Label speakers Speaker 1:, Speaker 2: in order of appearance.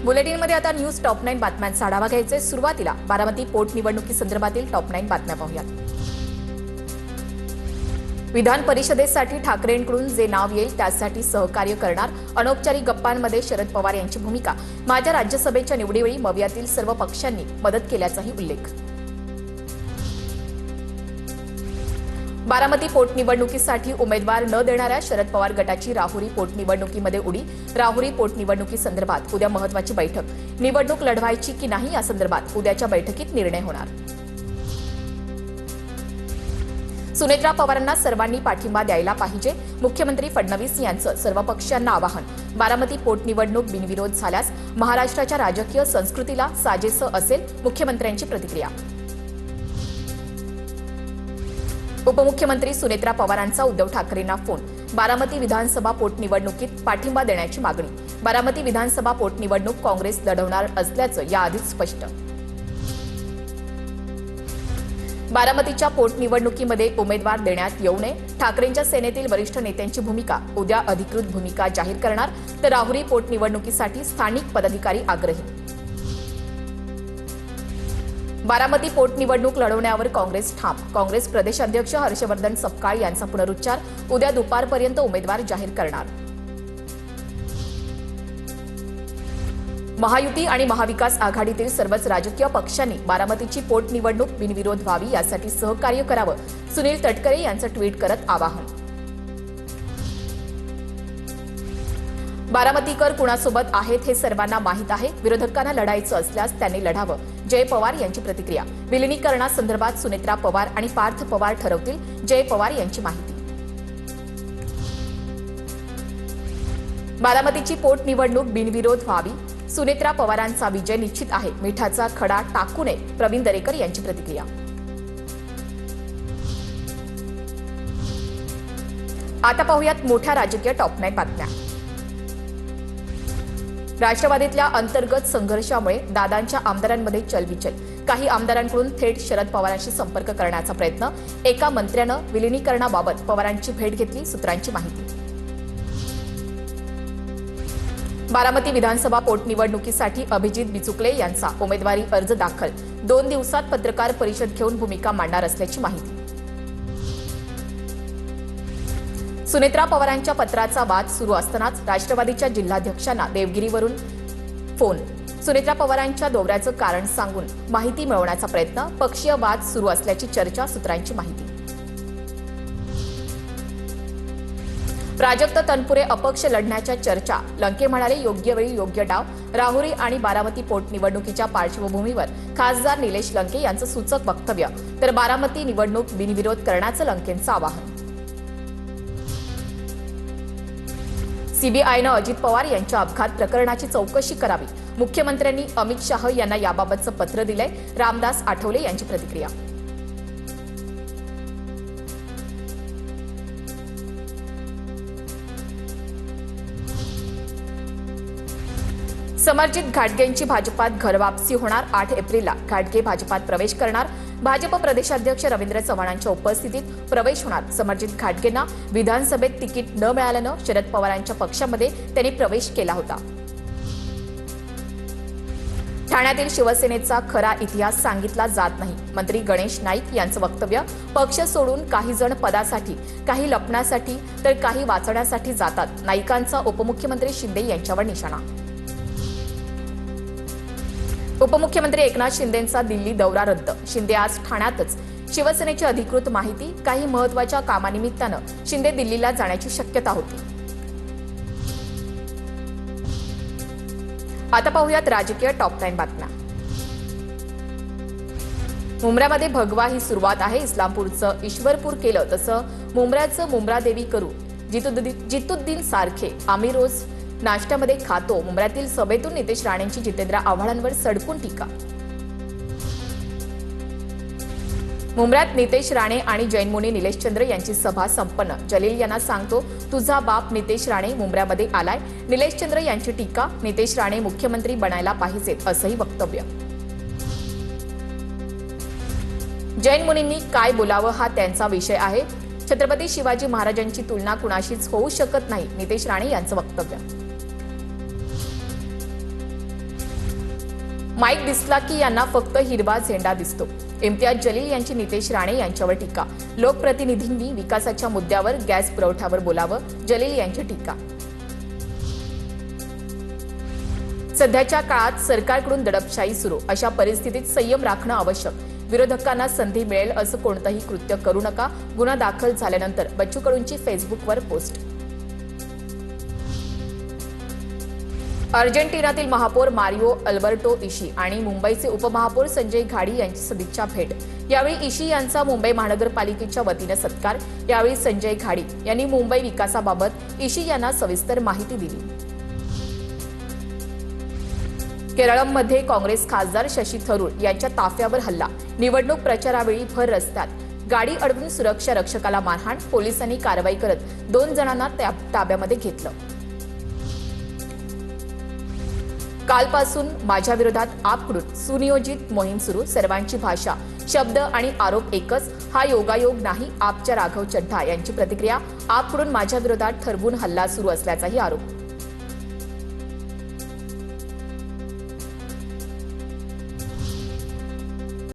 Speaker 1: बुलेटिनमध्ये आता news top 9 बातम्यांचा आढावा घ्यायचे। सुरुवातीला बारामती पोटनिवडणुकीसंदर्भातील टॉप 9 बातम्या पाहूयात। विधान परिषदेसाठी ठाकरेंकडून जे नाव येईल त्यासाठी सहकार्य करणार। अनौपचारिक गप्पांमध्ये शरद पवार यांची भूमिका। माझ्या राज्यसभेच्या निवडीवेळी मवियातील सर्व पक्षांनी मदत केल्याचाही उल्लेख। बारामती पोटनिवडणुकीसाठी उमेदवार न देणाऱ्या शरद पवार गटाची राहुरी पोटनिवडणुकीमध्ये उडी। राहुरी पोटनिवडणुकीसंदर्भात उद्या महत्त्वाची बैठक। निवडणूक लढवायची की नाही या संदर्भात उद्याच्या बैठकीत निर्णय होणार। सुनेत्रा पवारांना सर्वांनी पाठिंबा द्यायला पाहिजे। मुख्यमंत्री फडणवीस यांचं सर्व पक्षांना आवाहन। बारामती पोटनिवडणूक बिनविरोध झाल्यास महाराष्ट्राच्या राजकीय संस्कृतीला साजेसं असेल, मुख्यमंत्र्यांची प्रतिक्रिया। उपमुख्यमंत्री सुनेत्रा पवारांचा उद्धव ठाकरेंना फोन। बारामती विधानसभा पोटनिवडणुकीत पाठिंबा देण्याची मागणी। बारामती विधानसभा पोटनिवडणूक काँग्रेस लढवणार असल्याचं याआधीच स्पष्ट। बारामतीच्या पोटनिवडणुकीमध्ये उमेदवार देण्यात येऊ नये। ठाकरेंच्या सेनेतील वरिष्ठ नेत्यांची भूमिका। उद्या अधिकृत भूमिका जाहीर करणार। तर राहुरी पोटनिवडणुकीसाठी स्थानिक पदाधिकारी आग्रही। बारामती पोटनिवडणूक लढवण्यावर काँग्रेस ठाम। काँग्रेस प्रदेशाध्यक्ष हर्षवर्धन सपकाळ यांचा पुनरुच्चार। उद्या दुपारपर्यंत उमेदवार जाहीर करणार। महायुती आणि महाविकास आघाडीतील सर्वच राजकीय पक्षांनी बारामतीची पोटनिवडणूक बिनविरोध व्हावी यासाठी सहकार्य करावं, सुनील तटकरे यांचं ट्विट करत आवाहन। बारामतीकर कुणासोबत आहेत हे सर्वांना माहीत आहे। विरोधकांना लढायचं असल्यास त्यांनी लढावं, जय पवार यांची प्रतिक्रिया। विलिनीकरणासंदर्भात सुनेत्रा पवार आणि पार्थ पवार ठरवतील, जय पवार यांची माहिती। बारामतीची पोटनिवडणूक बिनविरोध व्हावी, सुनेत्रा पवारांचा विजय निश्चित आहे। मिठाचा खडा टाकू नये, प्रवीण दरेकर यांची प्रतिक्रिया। आता पाहूयात मोठ्या राजकीय टॉप 9 बातम्या। राष्ट्रवादीतल्या अंतर्गत संघर्षामुळे दादांच्या आमदारांमध्ये चलबिचल। काही आमदारांकडून थेट शरद पवारांशी संपर्क करण्याचा प्रयत्न। एका मंत्र्यानं विलिनीकरणाबाबत पवारांची भेट घेतली, सूत्रांची माहिती। बारामती विधानसभा पोटनिवडणुकीसाठी अभिजित बिचुकले यांचा उमेदवारी अर्ज दाखल। 2 दिवसात पत्रकार परिषद घेऊन भूमिका मांडणार असल्याची माहिती। सुनेत्रा पवारांच्या पत्राचा वाद सुरू असतानाच राष्ट्रवादीच्या जिल्हाध्यक्षांना देवगिरीवरून फोन। सुनेत्रा पवारांच्या दौऱ्याचं कारण सांगून माहिती मिळवण्याचा प्रयत्न। पक्षीय वाद सुरू असल्याची चर्चा, सूत्रांची माहिती। प्राजक्त तनपुरे अपक्ष लढण्याच्या चर्चा। लंके म्हणाले, योग्य वेळी योग्य डाव। राहुरी आणि बारामती पोटनिवडणुकीच्या पार्श्वभूमीवर खासदार निलेश लंके यांचं सूचक वक्तव्य। तर बारामती निवडणूक बिनविरोध करण्याचं लंकेंचं आवाहन। सीबीआयनं अजित पवार यांच्या अपघात प्रकरणाची चौकशी करावी। मुख्यमंत्र्यांनी अमित शाह यांना याबाबतचं पत्र दिलंय, रामदास आठवले यांची प्रतिक्रिया। समरजित घाटगेंची भाजपात घरवापसी होणार। 8 एप्रिलला घाटगे भाजपात प्रवेश करणार। भाजप प्रदेशाध्यक्ष रवींद्र चव्हाणांच्या उपस्थितीत प्रवेश होणार। समरजित घाटगेंना विधानसभेत तिकीट न मिळाल्यानं शरद पवारांच्या पक्षामध्ये त्यांनी प्रवेश केला होता। ठाण्यातील शिवसेनेचा खरा इतिहास सांगितला जात नाही, मंत्री गणेश नाईक यांचं वक्तव्य। पक्ष सोडून काही जण पदासाठी, काही लपण्यासाठी तर काही वाचण्यासाठी जातात। नाईकांचा उपमुख्यमंत्री शिंदे यांच्यावर निशाणा। उपमुख्यमंत्री एकनाथ शिंदेंचा दिल्ली दौरा रद्द। शिंदे आज ठाण्यातच। शिवसेनेची अधिकृत माहिती, काही महत्त्वाच्या कामानिमित्तानं शिंदे दिल्लीला जाण्याची शक्यता होती। आता पाहूयात राजकीय टॉप 9 बातम्या। मुंब्र्यामध्ये भगवा ही सुरुवात आहे। इस्लामपूरचं ईश्वरपूर केलं तसं मुंब्र्याचं मुंब्रादेवी करू। जितुद्दीन सारखे आम्ही रोज नाश्त्यामध्ये खातो। मुंब्र्यातील सभेतून नितेश राणेंची जितेंद्र आव्हाडांवर सडकून टीका। मुंब्र्यात नितेश राणे आणि जैनमुनी निलेशचंद्र यांची सभा संपन्न। जलील यांना सांगतो, तुझा बाप नितेश राणे मुंब्र्यामध्ये आलाय। निलेशचंद्र यांची टीका। नितेश राणे मुख्यमंत्री बनायला पाहिजेत, असंही वक्तव्य। जैनमुनींनी काय बोलावं हा त्यांचा विषय आहे। छत्रपती शिवाजी महाराजांची तुलना कुणाशीच होऊ शकत नाही, नितेश राणे यांचं वक्तव्य। माईक दिसला की यांना फक्त हिरवा झेंडा दिसतो. इम्तियाज जलील यांची नितेश राणे यांच्यावर टीका. लोकप्रतिनिधींनी विकासाच्या मुद्द्यावर गॅस पुरवठ्यावर बोलावं, जलील यांची टीका. सध्याच्या काळात सरकारकडून दडपशाही सुरू, अशा परिस्थितीत संयम राखणं आवश्यक. विरोधकांना संधी मिळेल असं कोणतंही कृत्य करू नका. गुन्हा दाखल झाल्यानंतर बच्चू कडूंची फेसबुकवर पोस्ट. अर्जेंटिनातील महापौर मारिओ अल्बर्टो इशी आणि मुंबईचे उपमहापौर संजय घाडी यांची सदिच्छा भेट. यावेळी इशी यांचा मुंबई महानगरपालिकेच्या वतीनं सत्कार. यावेळी संजय घाडी यांनी मुंबई विकासाबाबत इशी यांना सविस्तर माहिती दिली. केरळमध्ये काँग्रेस खासदार शशी थरूर यांच्या ताफ्यावर हल्ला. निवडणूक प्रचारावेळी भर रस्त्यात गाडी अडवून सुरक्षा रक्षकाला मारहाण. पोलिसांनी कारवाई करत 2 जणांना ताब्यामध्ये घेतलं. कालपासून माझ्या विरोधात आपकडून सुनियोजित मोहीम सुरू. सर्वांची भाषा, शब्द आणि आरोप एकच. हा योगायोग नाही. आपच्या राघव चड्ढा यांची प्रतिक्रिया. आपकडून माझ्या विरोधात ठरवून हल्ला सुरू असल्याचाही आरोप.